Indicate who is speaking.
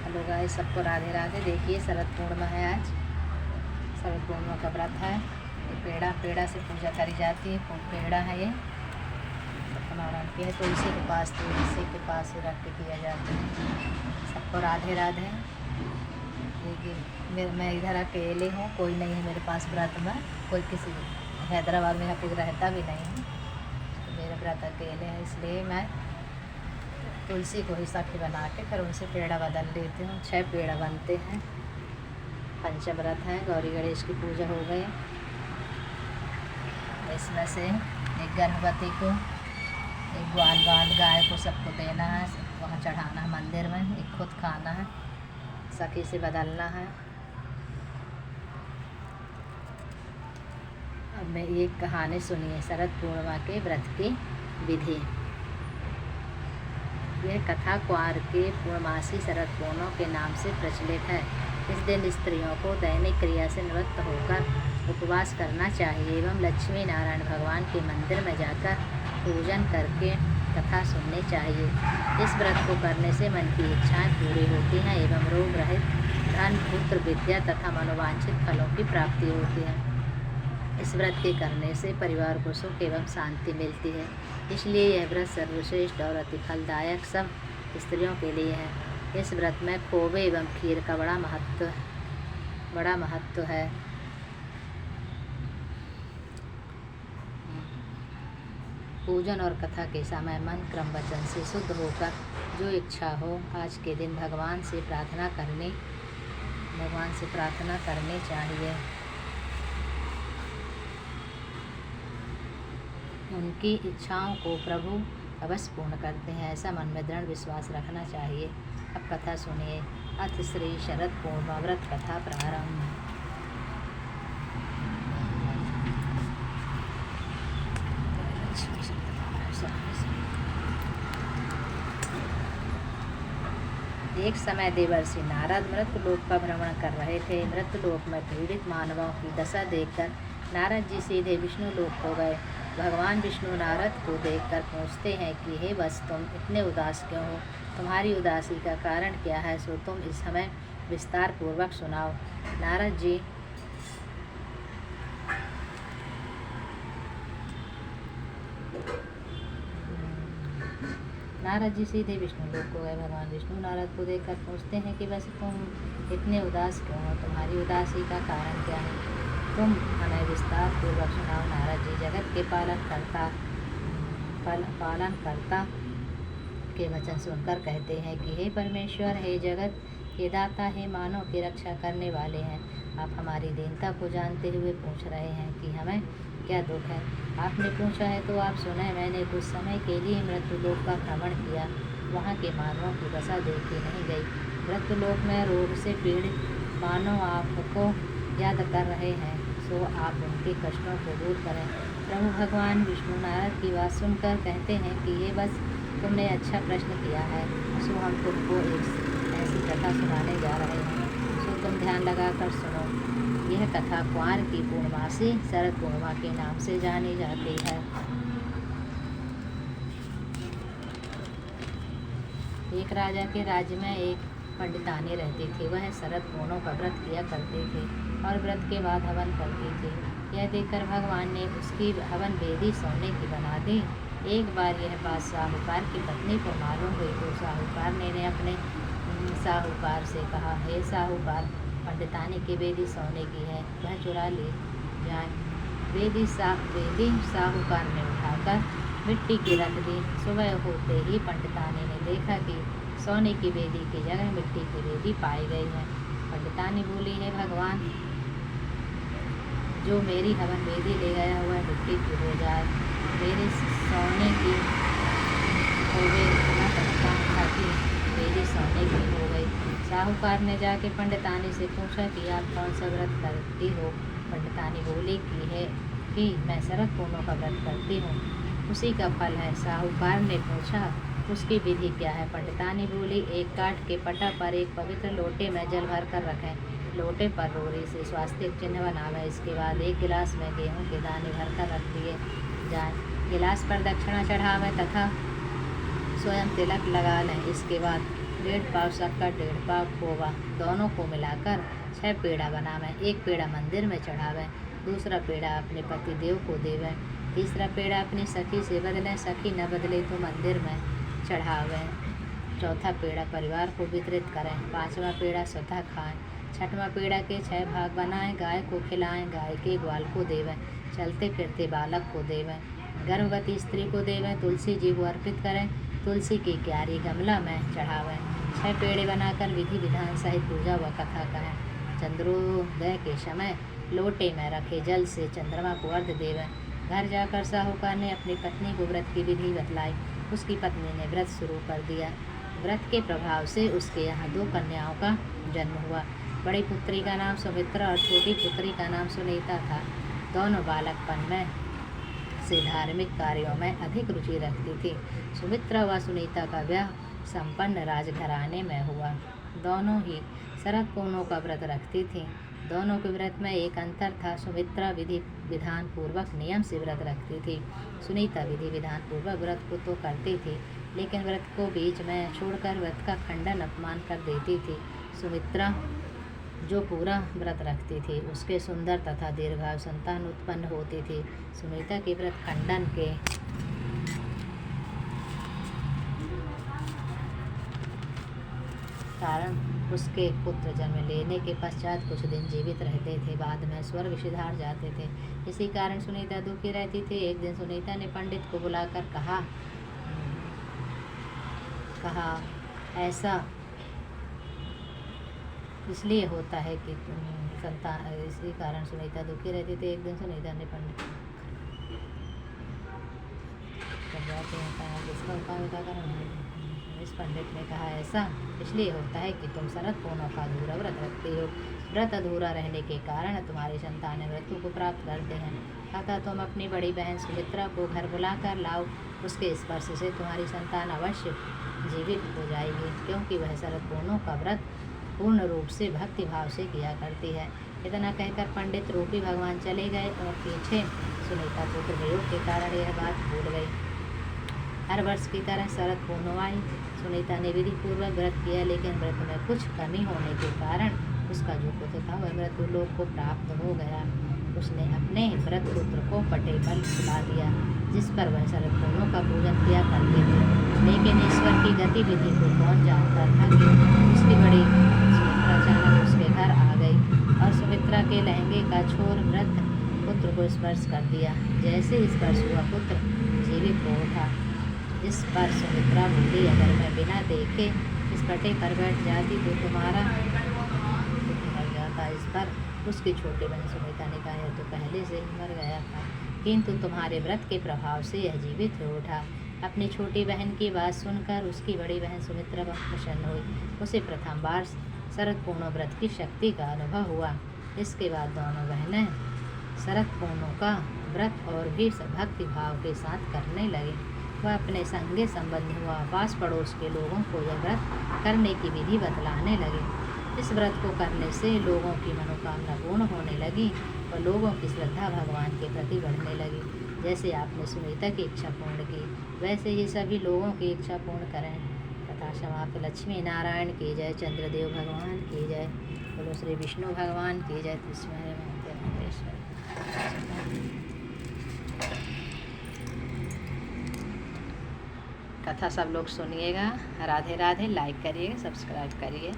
Speaker 1: Hello guys, सबको राधे राधे। देखिए शरद पूर्णिमा है आज। शरद पूर्णिमा का व्रत है। ये पेड़ा से पूजा करी जाती है। पेड़ा है ये सत्यनारायण की है। तुलसी के पास ही रख के किया जाता है। सबको राधे राधे। देखिए मैं इधर अकेले हूँ, कोई नहीं है मेरे पास व्रत में। कोई किसी हैदराबाद में यहाँ पे रहता भी नहीं है, तो मेरा व्रत अकेले है, इसलिए मैं तुलसी को ही सखी बना के फिर उनसे पेड़ा बदल लेती हूँ। 6 पेड़ा बनते हैं। पंचव्रत है। गौरी गणेश की पूजा हो गई। इसमें से एक गर्भवती को, एक ग्वाल बांध गाय को सबको देना है, वहाँ चढ़ाना है मंदिर में। एक खुद खाना है, सखी से बदलना है। अब मैं एक कहानी सुनिए शरद पूर्णिमा के व्रत की विधि। यह कथा क्वार के पूर्णमासी शरद पूर्णिमा के नाम से प्रचलित है। इस दिन स्त्रियों को दैनिक क्रिया से निवृत्त होकर उपवास करना चाहिए एवं लक्ष्मी नारायण भगवान के मंदिर में जाकर पूजन करके कथा सुननी चाहिए। इस व्रत को करने से मन की इच्छाएं पूरी होती हैं एवं रोग रहित धन, पुत्र, विद्या तथा मनोवांछित फलों की प्राप्ति होती है। इस व्रत के करने से परिवार को सुख एवं शांति मिलती है। इसलिए यह व्रत सर्वश्रेष्ठ और अति फलदायक सब स्त्रियों के लिए है। इस व्रत में खोवे एवं खीर का बड़ा महत्व है। पूजन और कथा के समय मन क्रम वचन से शुद्ध होकर जो इच्छा हो आज के दिन भगवान से प्रार्थना करनी चाहिए। उनकी इच्छाओं को प्रभु अवश्य पूर्ण करते हैं, ऐसा मन में दृढ़ विश्वास रखना चाहिए। अब कथा सुनिए। अथ श्री शरद पूर्णिमा व्रत कथा प्रारंभ। एक समय देवर्षि नारद मृत्युलोक का भ्रमण कर रहे थे। मृत्युलोक में पीड़ित मानवों की दशा देखकर नारद जी सीधे विष्णु लोक हो गए। भगवान विष्णु नारद को देखकर पूछते हैं कि हे वत्स, तुम इतने उदास क्यों हो? तुम्हारी उदासी का कारण क्या है? सो तुम इस समय विस्तार पूर्वक सुनाओ। नारद जी सीधे विष्णु लोक को गए। भगवान विष्णु नारद को देखकर पूछते हैं कि वैसे तुम इतने उदास क्यों हो? तुम्हारी उदासी का कारण क्या है? तुम हमें विस्तार पूर्वक सुनाओ। नारद जी जगत के पालनकर्ता के वचन सुनकर कहते हैं कि हे परमेश्वर, हे जगत के दाता, हे मानव की रक्षा करने वाले हैं, आप हमारी दीनता को जानते हुए पूछ रहे हैं कि हमें क्या दुख है। आपने पूछा है तो आप सुने। मैंने कुछ समय के लिए मृत्युलोक का भ्रमण किया। वहाँ के मानवों की दशा देखी नहीं गई। मृत्युलोक में रोग से पीड़ित मानव आपको याद कर रहे हैं, सो आप उनके कष्टों को दूर करें। प्रभु भगवान विष्णु नारद की बात सुनकर कहते हैं कि ये बस तुमने अच्छा प्रश्न किया है, सो हम तुमको एक ऐसी कथा सुनाने जा रहे हैं, सो तुम ध्यान लगाकर सुनो। यह कथा क्वार की पूर्णमासी शरद पूर्णिमा के नाम से जानी जाती है। एक राजा के राज्य में एक पंडितानी रहती थी। वह शरद पूर्णिमा का व्रत किया करती थी और व्रत के बाद हवन करती थी। यह देखकर भगवान ने उसकी हवन वेदी सोने की बना दी। एक बार यह बात साहूकार की पत्नी को मालूम हुई तो साहूकार ने अपने साहूकार से कहा, हे साहूकार, पंडितानी की वेदी सोने की है, वह चुरा ले जाए। वेदी साहूकार ने उठाकर मिट्टी की रख दी। सुबह होते ही पंडितानी ने देखा कि सोने की वेदी की जगह मिट्टी की वेदी पाई गई है। पंडितानी बोली, है भगवान, जो मेरी हवन वेदी ले गया हुआ मिट्टी की हो जाए, मेरे सोने की होवे न करता, ताकि वेदी सोने की हो गई। साहूकार ने जाके पंडितानी से पूछा कि आप कौन सा व्रत करती हो? पंडितानी बोली कि मैं शरद पूर्णिमा का व्रत करती हूँ, उसी का फल है। साहूकार ने पूछा, उसकी विधि क्या है? पंडितानी बोली, एक काठ के पटा पर एक पवित्र लोटे में जल भर कर रखें। लोटे पर रोड़ी से स्वास्तिक चिन्ह बनावें। इसके बाद एक गिलास में गेहूं के दाने भरकर रख दिए जाए। गिलास पर दक्षिणा चढ़ावें तथा स्वयं तिलक लगा लें। इसके बाद 1.5 पाव शक्कर 1.5 पाव खोवा दोनों को मिलाकर 6 पेड़ा बनावें। 1 पेड़ा मंदिर में चढ़ावें, दूसरा पेड़ा अपने पति देव को देवें, तीसरा पेड़ा अपनी सखी से बदलें, सखी न बदले तो मंदिर में चढ़ावें, चौथा पेड़ा परिवार को वितरित करें, 5वां पेड़ा स्वतः खाएं, 6वां पेड़ा के 6 भाग बनाएं, गाय को खिलाएं, गाय के ग्वाल को देवें, चलते फिरते बालक को देवें, गर्भवती स्त्री को देवें, तुलसी जी को अर्पित करें, तुलसी की क्यारी गमला में चढ़ावें, 6 पेड़े बनाकर विधि विधान सहित पूजा व कथा करें। चंद्रोदय के समय लोटे में रखे जल से चंद्रमा को अर्घ देवें। घर जाकर साहूकार ने अपनी पत्नी को व्रत की विधि बतलाई। उसकी पत्नी ने व्रत शुरू कर दिया। व्रत के प्रभाव से उसके यहाँ 2 कन्याओं का जन्म हुआ। बड़ी पुत्री का नाम सुमित्रा और छोटी पुत्री का नाम सुनीता था। दोनों बालकपन में से धार्मिक कार्यों में अधिक रुचि रखती थी। सुमित्रा व सुनीता का विवाह संपन्न राजघराने में हुआ। दोनों ही शरद पूर्णिमा का व्रत रखती थीं। दोनों के व्रत में एक अंतर था। सुमित्रा विधि विधान पूर्वक नियम से व्रत रखती थी। सुनीता विधि विधान पूर्वक व्रत को तो करती थी, लेकिन व्रत को बीच में छोड़कर व्रत का खंडन अपमान कर देती थी। सुमित्रा जो पूरा व्रत रखती थी, उसके सुंदर तथा दीर्घायु संतान उत्पन्न होती थी। सुनीता के व्रत खंडन के कारण उसके पुत्र जन्म लेने के पश्चात कुछ दिन जीवित रहते थे, बाद में स्वर्ग सिधार जाते थे। इसी कारण सुनीता दुखी रहती थी। एक दिन सुनीता ने पंडित को बुलाकर कहा ऐसा इसलिए होता है कि तुम संतान, इसी कारण सुनीता दुखी रहती थी। एक दिन सुनीता ने पंडित जिसका उपाय इस पंडित ने कहा ऐसा इसलिए होता है कि तुम शरद पूर्णिमा का अधूरा व्रत रखते हो। व्रत अधूरा रहने के कारण तुम्हारी संतान मृत्यु को प्राप्त करते हैं। अतः तुम अपनी बड़ी बहन सुमित्रा को घर बुलाकर लाओ। उसके स्पर्श से तुम्हारी संतान अवश्य जीवित हो जाएगी, क्योंकि वह शरद पूर्णिमा का व्रत पूर्ण रूप से भक्ति भाव से किया करती है। इतना कहकर पंडित रूपी भगवान चले गए और पीछे सुनीता पुत्र वियोग के कारण यह बात भूल गई। हर वर्ष की तरह शरद पूर्णिमा आई। सुनीता ने विधि पूर्वक व्रत किया, लेकिन व्रत में कुछ कमी होने के कारण उसका जो पुत्र था वह मृत्यु लोक को प्राप्त हो गया। उसने अपने व्रत पुत्र को पटे पर सुला दिया, जिस पर वह शरद पूर्णिमा का पूजन किया करते थे। लेकिन ईश्वर की गतिविधि को कौन जानता था कि उसकी बड़ी सुमित्रा अचानक उसके घर आ गई और सुमित्रा के लहंगे का छोर व्रत पुत्र को स्पर्श कर दिया। जैसे ही स्पर्श हुआ पुत्र जीवित हो उठा। इस पर सुमित्रा बोली, अगर मैं बिना देखे इस पटे पर बैठ जाती तो तुम्हारा पुत्र मर जाता। इस पर उसकी छोटी बहन सुनीता ने कहा, यह तो पहले से ही मर गया था, किंतु तुम्हारे व्रत के प्रभाव से यह जीवित हो उठा। अपनी छोटी बहन की बात सुनकर उसकी बड़ी बहन सुमित्रा बहुत प्रसन्न हुई। उसे प्रथम बार शरद पूर्णिमा व्रत की शक्ति का अनुभव हुआ। इसके बाद दोनों बहनें शरद पूर्णिमा का व्रत और भी भक्ति भाव के साथ करने लगे। वह अपने संगे संबंधी व पास पड़ोस के लोगों को यह व्रत करने की विधि बतलाने लगे। इस व्रत को करने से लोगों की मनोकामना पूर्ण होने लगी और लोगों की श्रद्धा भगवान के प्रति बढ़ने लगी। जैसे आपने सुनीता की इच्छा पूर्ण की, वैसे ही सभी लोगों की इच्छा पूर्ण करें। कथा समाप्त। लक्ष्मी नारायण की जय, चंद्रदेव भगवान की जय, बोलो श्री विष्णु भगवान की जय। कथा सब लोग सुनिएगा। राधे राधे। लाइक करिए, सब्सक्राइब करिए।